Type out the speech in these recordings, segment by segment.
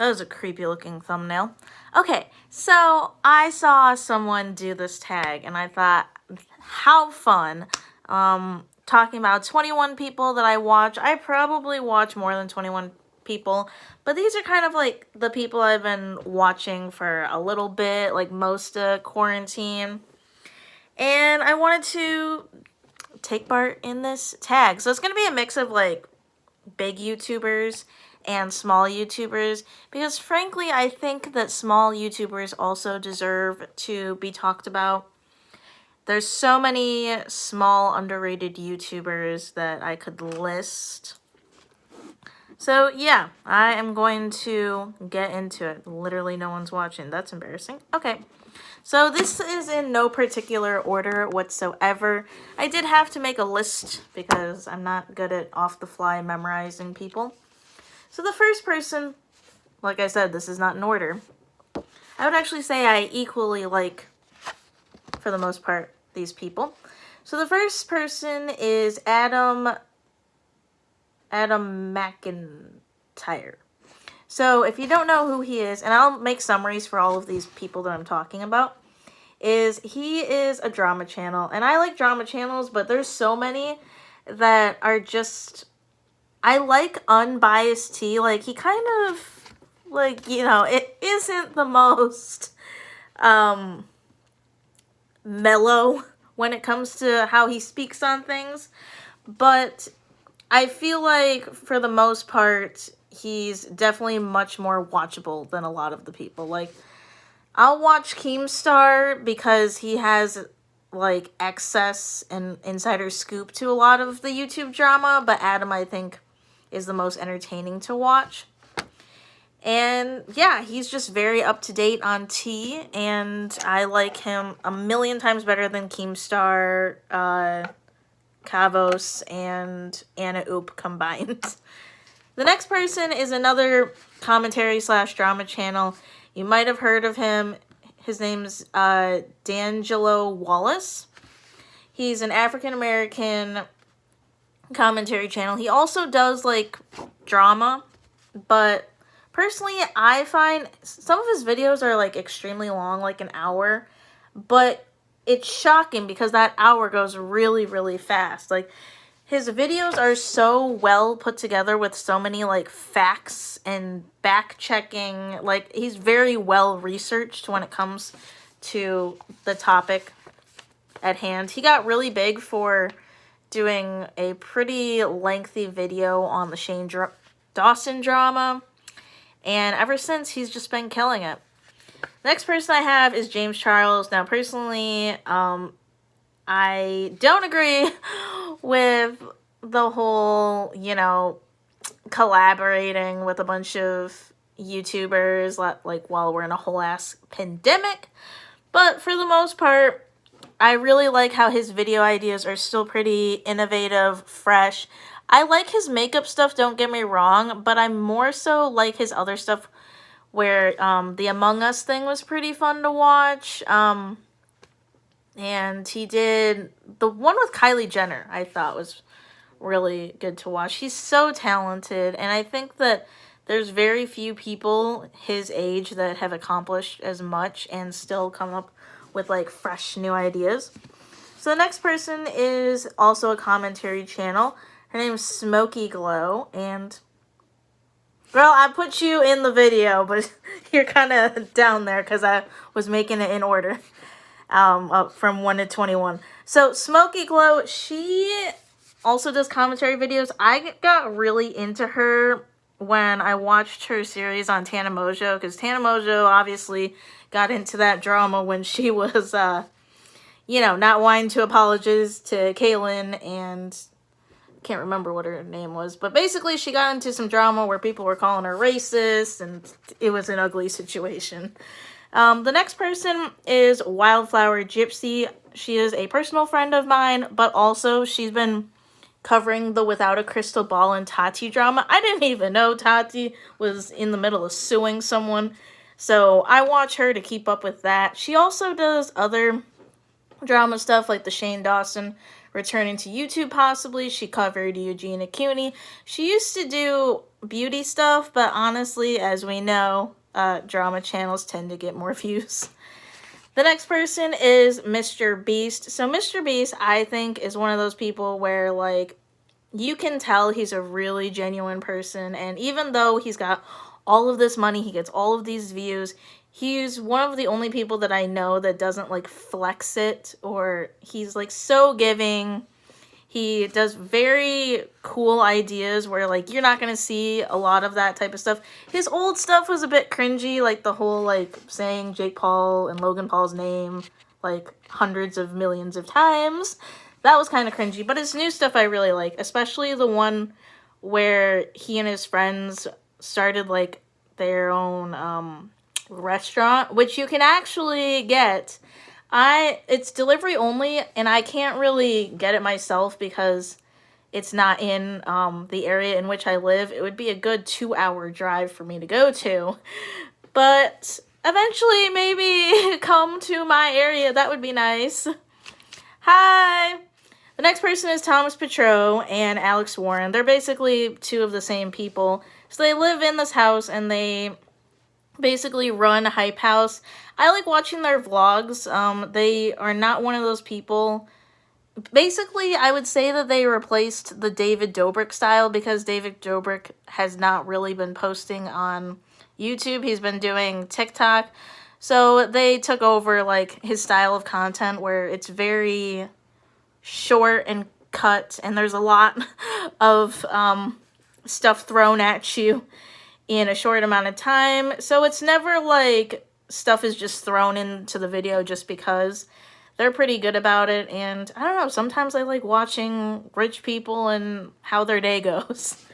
That was a creepy looking thumbnail. Okay, so I saw someone do this tag and I thought, how fun. Talking about 21 people that I watch. I probably watch more than 21 people, but these are kind of like the people I've been watching for a little bit, like most of quarantine. And I wanted to take part in this tag. So it's going to be a mix of like big YouTubers and small YouTubers, because frankly I think that small YouTubers also deserve to be talked about. There's so many small underrated YouTubers that I could list. So yeah, I am going to get into it. Literally no one's watching. That's embarrassing. Okay. So this is in no particular order whatsoever. I did have to make a list because I'm not good at off-the-fly memorizing people. So the first person, like I said, this is not in order. I would actually say I equally like, for the most part, these people. So the first person is Adam Mcintyre. So if you don't know who he is, and I'll make summaries for all of these people that I'm talking about, he is a drama channel. And I like drama channels, but there's so many that are just, I like unbiased tea. Like, he kind of, like, you know, it isn't the most mellow when it comes to how he speaks on things, but I feel like for the most part he's definitely much more watchable than a lot of the people. Like, I'll watch Keemstar because he has like access and insider scoop to a lot of the YouTube drama, but Adam I think is the most entertaining to watch. And yeah, he's just very up to date on tea, and I like him a million times better than Keemstar, Kavos, and Anna Oop combined. The next person is another commentary / drama channel. You might have heard of him. His name's D'Angelo Wallace. He's an African-American commentary channel. He also does like drama, but personally, I find some of his videos are like extremely long, like an hour, but it's shocking because that hour goes really, really fast. Like, his videos are so well put together with so many like facts and back checking. Like, he's very well researched when it comes to the topic at hand. He got really big for doing a pretty lengthy video on the Shane Dawson drama, and ever since, he's just been killing it. Next person I have is James Charles. Now, personally, I don't agree with the whole, you know, collaborating with a bunch of YouTubers, like, while we're in a whole ass pandemic. But for the most part, I really like how his video ideas are still pretty innovative, fresh. I like his makeup stuff, don't get me wrong, but I more so like his other stuff where the Among Us thing was pretty fun to watch. And he did the one with Kylie Jenner, I thought was really good to watch. He's so talented, and I think that there's very few people his age that have accomplished as much and still come up with like fresh new ideas. So the next person is also a commentary channel. Her name's Smokey Glow, and girl, I put you in the video, but you're kind of down there because I was making it in order, up from 1 to 21. So Smokey Glow, she also does commentary videos. I got really into her when I watched her series on Tana Mojo, because Tana Mojo obviously got into that drama when she was, you know, not wanting to apologize to Kaylin, and can't remember what her name was, but basically she got into some drama where people were calling her racist, and it was an ugly situation. The next person is Wildflower Gypsy. She is a personal friend of mine, but also she's been covering the Without a Crystal Ball and Tati drama. I didn't even know Tati was in the middle of suing someone, so I watch her to keep up with that. She also does other drama stuff like the Shane Dawson returning to YouTube, possibly. She covered Eugene Acuni. She used to do beauty stuff, but honestly, as we know, drama channels tend to get more views. The next person is Mr. Beast. So Mr. Beast, I think, is one of those people where, like, you can tell he's a really genuine person, and even though he's got all of this money, he gets all of these views, he's one of the only people that I know that doesn't, like, flex it, or he's, like, so giving. He does very cool ideas where, like, you're not going to see a lot of that type of stuff. His old stuff was a bit cringy, like the whole, like, saying Jake Paul and Logan Paul's name, like, hundreds of millions of times. That was kind of cringy, but his new stuff I really like, especially the one where he and his friends started, like, their own restaurant, which you can actually get. It's delivery only, and I can't really get it myself because it's not in the area in which I live. It would be a good 2-hour drive for me to go to, but eventually maybe come to my area. That would be nice. Hi! The next person is Thomas Petro and Alex Warren. They're basically two of the same people. So they live in this house and they basically run Hype House. I like watching their vlogs. They are not one of those people. Basically, I would say that they replaced the David Dobrik style because David Dobrik has not really been posting on YouTube. He's been doing TikTok. So they took over, like, his style of content where it's very short and cut, and there's a lot of stuff thrown at you in a short amount of time. So it's never like stuff is just thrown into the video just because. They're pretty good about it, and I don't know, sometimes I like watching rich people and how their day goes.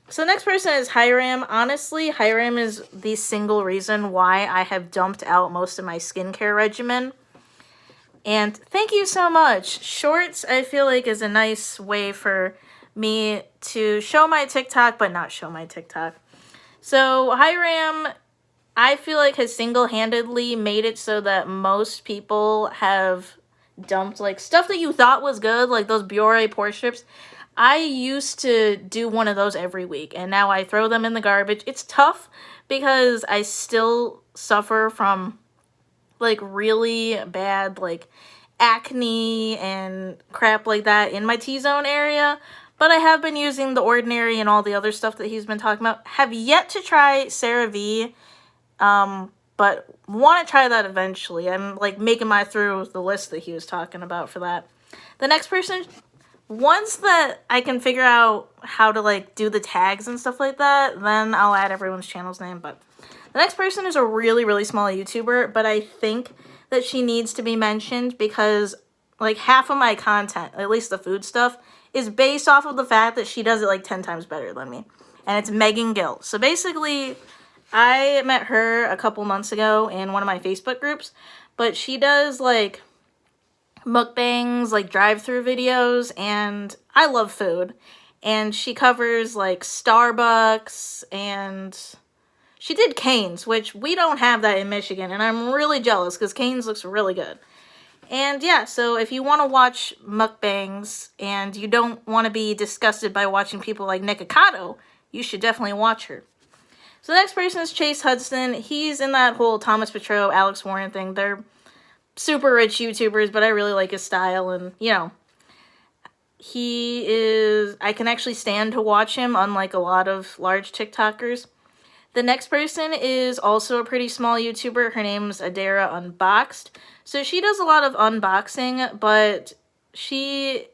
So the next person is Hiram. Honestly, Hiram is the single reason why I have dumped out most of my skincare regimen. And thank you so much. Shorts, I feel like, is a nice way for me to show my TikTok, but not show my TikTok. So Hiram, I feel like, has single-handedly made it so that most people have dumped, like, stuff that you thought was good, like those Biore pore strips. I used to do one of those every week, and now I throw them in the garbage. It's tough because I still suffer from, like, really bad, like, acne and crap like that in my T-zone area. But I have been using The Ordinary and all the other stuff that he's been talking about. Have yet to try CeraVe, but want to try that eventually. I'm, like, making my through the list that he was talking about for that. The next person, once that I can figure out how to, like, do the tags and stuff like that, then I'll add everyone's channel's name. But the next person is a really, really small YouTuber, but I think that she needs to be mentioned because, like, half of my content, at least the food stuff, is based off of the fact that she does it, like, 10 times better than me. And it's Megan Gill. So basically, I met her a couple months ago in one of my Facebook groups, but she does, like, mukbangs, like, drive-through videos, and I love food. And she covers, like, Starbucks, and she did Cane's, which we don't have that in Michigan, and I'm really jealous because Cane's looks really good. And yeah, so if you want to watch mukbangs and you don't want to be disgusted by watching people like Nick Ocado, you should definitely watch her. So the next person is Chase Hudson. He's in that whole Thomas Petro, Alex Warren thing. They're super rich YouTubers, but I really like his style, and, you know, I can actually stand to watch him, unlike a lot of large TikTokers. The next person is also a pretty small YouTuber. Her name's Adara Unboxed. So she does a lot of unboxing, but she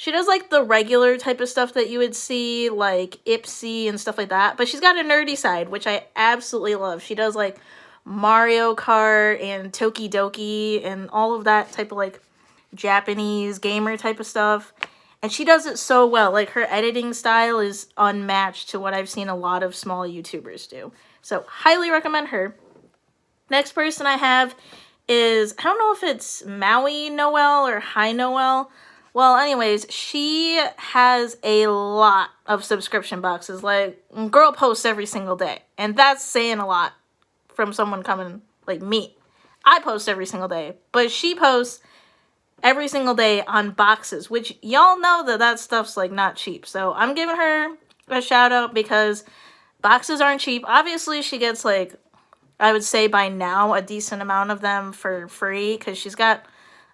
does, like, the regular type of stuff that you would see, like Ipsy and stuff like that. But she's got a nerdy side, which I absolutely love. She does, like, Mario Kart and Tokidoki and all of that type of, like, Japanese gamer type of stuff. And she does it so well. Like, her editing style is unmatched to what I've seen a lot of small YouTubers do. So, highly recommend her. Next person I have is, I don't know if it's Maui Noel or Hi Noel. Well, anyways, she has a lot of subscription boxes. Like, girl posts every single day. And that's saying a lot from someone coming like me. I post every single day. But she posts every single day on boxes, which y'all know that stuff's, like, not cheap. So I'm giving her a shout out because boxes aren't cheap. Obviously, she gets, like, I would say by now, a decent amount of them for free because she's got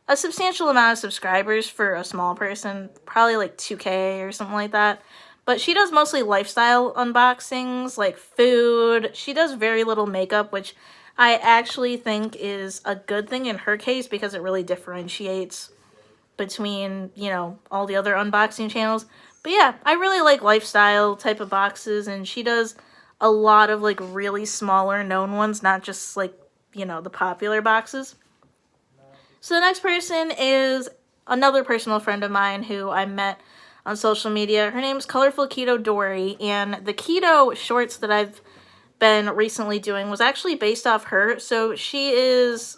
a substantial amount of subscribers for a small person, probably like 2K or something like that. But she does mostly lifestyle unboxings, like food. She does very little makeup, which I actually think is a good thing in her case because it really differentiates between, you know, all the other unboxing channels. But yeah, I really like lifestyle type of boxes, and she does a lot of like really smaller known ones, not just like, you know, the popular boxes. So the next person is another personal friend of mine who I met on social media. Her name's Colorful Keto Dory, and the keto shorts that I've been recently doing was actually based off her. So she is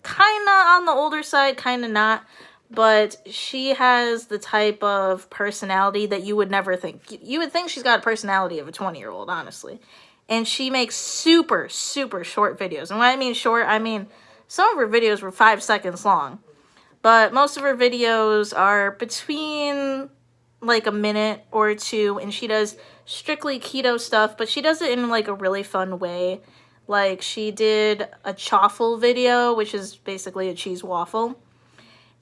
kind of on the older side, kind of not, but she has the type of personality that you would never think. You would think she's got a personality of a 20-year-old, honestly. And she makes super, super short videos. And when I mean short, I mean some of her videos were 5 seconds long. But most of her videos are between like a minute or two, and she does strictly keto stuff, but she does it in like a really fun way. Like, she did a chaffle video, which is basically a cheese waffle.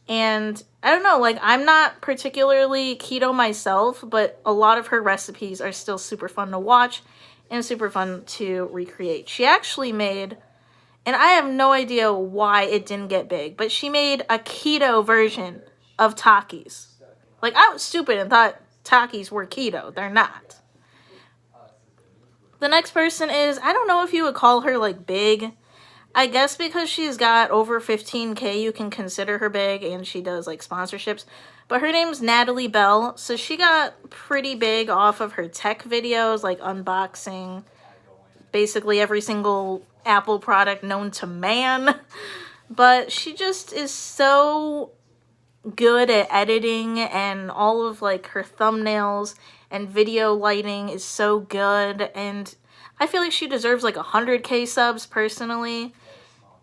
And I don't know, like, I'm not particularly keto myself, but a lot of her recipes are still super fun to watch and super fun to recreate. She actually made, and I have no idea why it didn't get big, but she made a keto version of Takis. Like, I was stupid and thought Takis were keto. They're not. The next person is, I don't know if you would call her, like, big. I guess because she's got over 15K, you can consider her big, and she does, like, sponsorships. But her name's Natalie Bell, so she got pretty big off of her tech videos, like unboxing basically every single Apple product known to man. But she just is so good at editing, and all of, like, her thumbnails and video lighting is so good, and I feel like she deserves like 100K subs personally.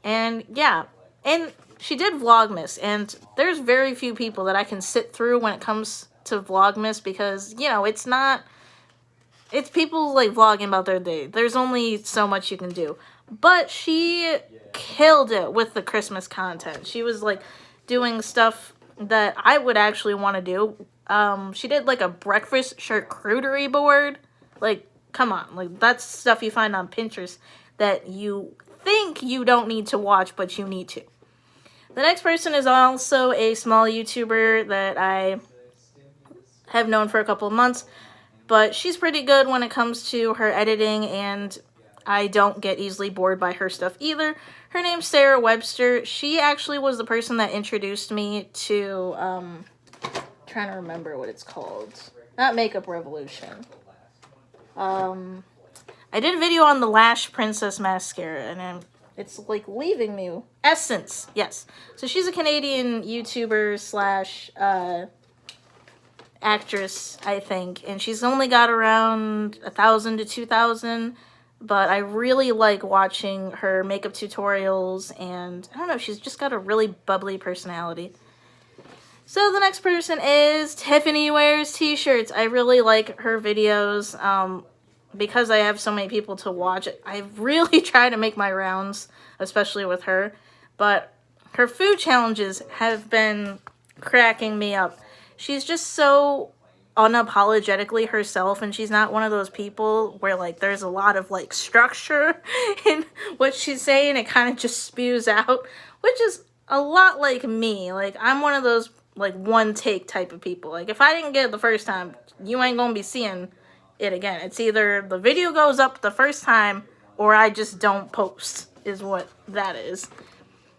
And yeah, and she did Vlogmas, and there's very few people that I can sit through when it comes to Vlogmas because, you know, it's people like vlogging about their day. There's only so much you can do. But she killed it with the Christmas content. She was like doing stuff that I would actually want to do. She did like a breakfast charcuterie board. Like, come on, like, that's stuff you find on Pinterest that you think you don't need to watch, but you need to. The next person is also a small YouTuber that I have known for a couple of months, but she's pretty good when it comes to her editing, and I don't get easily bored by her stuff either. Her name's Sarah Webster. She actually was the person that introduced me to, trying to remember what it's called. Not Makeup Revolution. I did a video on the Lash Princess mascara, and it's like leaving me. Essence, yes. So she's a Canadian YouTuber slash actress, I think, and she's only got around 1,000 to 2,000. But I really like watching her makeup tutorials, and I don't know, she's just got a really bubbly personality. So the next person is Tiffany Wears T-shirts. I really like her videos. Because I have so many people to watch, I really try to make my rounds, especially with her. But her food challenges have been cracking me up. She's just so unapologetically herself, and she's not one of those people where, like, there's a lot of, like, structure in what she's saying. It kind of just spews out, which is a lot like me. Like, I'm one of those, like, one take type of people. Like, if I didn't get it the first time, you ain't gonna be seeing it again. It's either the video goes up the first time or I just don't post, is what that is.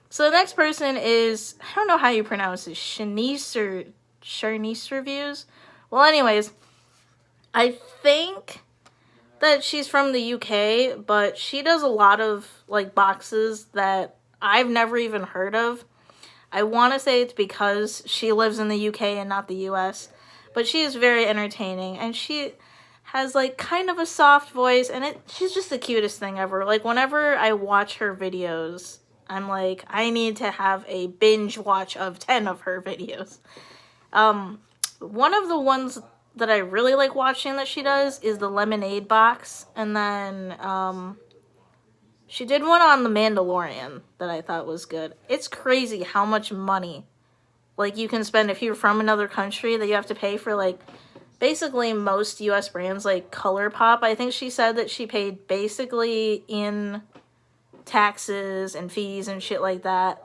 So the next person is, I don't know how you pronounce it, Shanice Reviews. Well, anyways, I think that she's from the UK, but she does a lot of, like, boxes that I've never even heard of. I want to say it's because she lives in the UK and not the US, but she is very entertaining, and she has, like, kind of a soft voice, and she's just the cutest thing ever. Like, whenever I watch her videos, I'm like, I need to have a binge watch of 10 of her videos. One of the ones that I really like watching that she does is the lemonade box. And then she did one on The Mandalorian that I thought was good. It's crazy how much money like you can spend if you're from another country that you have to pay for like basically most US brands like ColourPop. I think she said that she paid basically in taxes and fees and shit like that.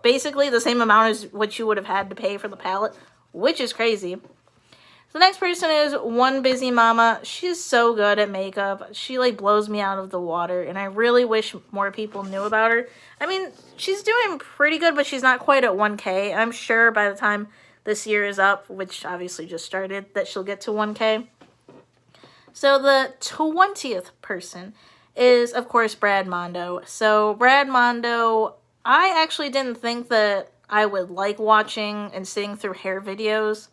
Basically the same amount as what you would have had to pay for the palette, which is crazy. The next person is One Busy Mama. She's so good at makeup. She like blows me out of the water, and I really wish more people knew about her. I mean, she's doing pretty good, but she's not quite at 1K. I'm sure by the time this year is up, which obviously just started, that she'll get to 1K. So the 20th person is, of course, Brad Mondo. So Brad Mondo, I actually didn't think that I would like watching and sitting through hair videos,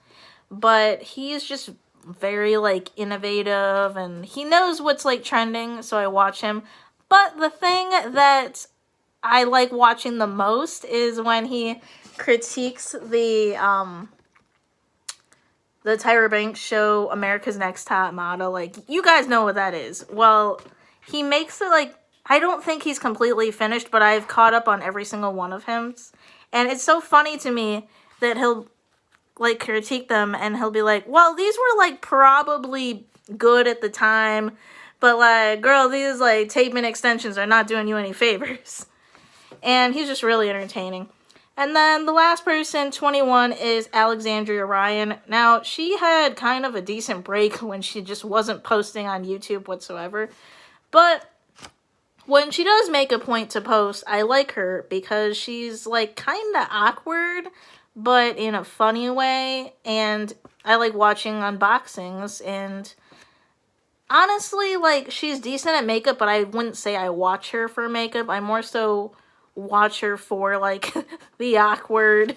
but he's just very, like, innovative, and he knows what's, like, trending, so I watch him. But the thing that I like watching the most is when he critiques the Tyra Banks show, America's Next Top Model. Like, you guys know what that is. Well, he makes it, like, I don't think he's completely finished, but I've caught up on every single one of him. And it's so funny to me that he'll like critique them and he'll be like, well, these were like probably good at the time, but like, girl, these like taping extensions are not doing you any favors. And he's just really entertaining. And then the last person, 21, is Alexandria Ryan. Now, she had kind of a decent break when she just wasn't posting on YouTube whatsoever, but when she does make a point to post, I like her because she's like kind of awkward, but in a funny way, and I like watching unboxings, and honestly, like, she's decent at makeup, but I wouldn't say I watch her for makeup. I more so watch her for, like, the awkwardness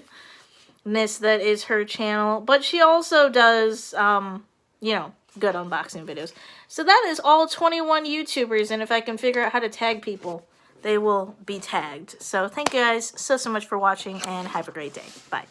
that is her channel, but she also does, you know, good unboxing videos. So that is all 21 YouTubers, and if I can figure out how to tag people, they will be tagged. So thank you guys so much for watching, and have a great day. Bye.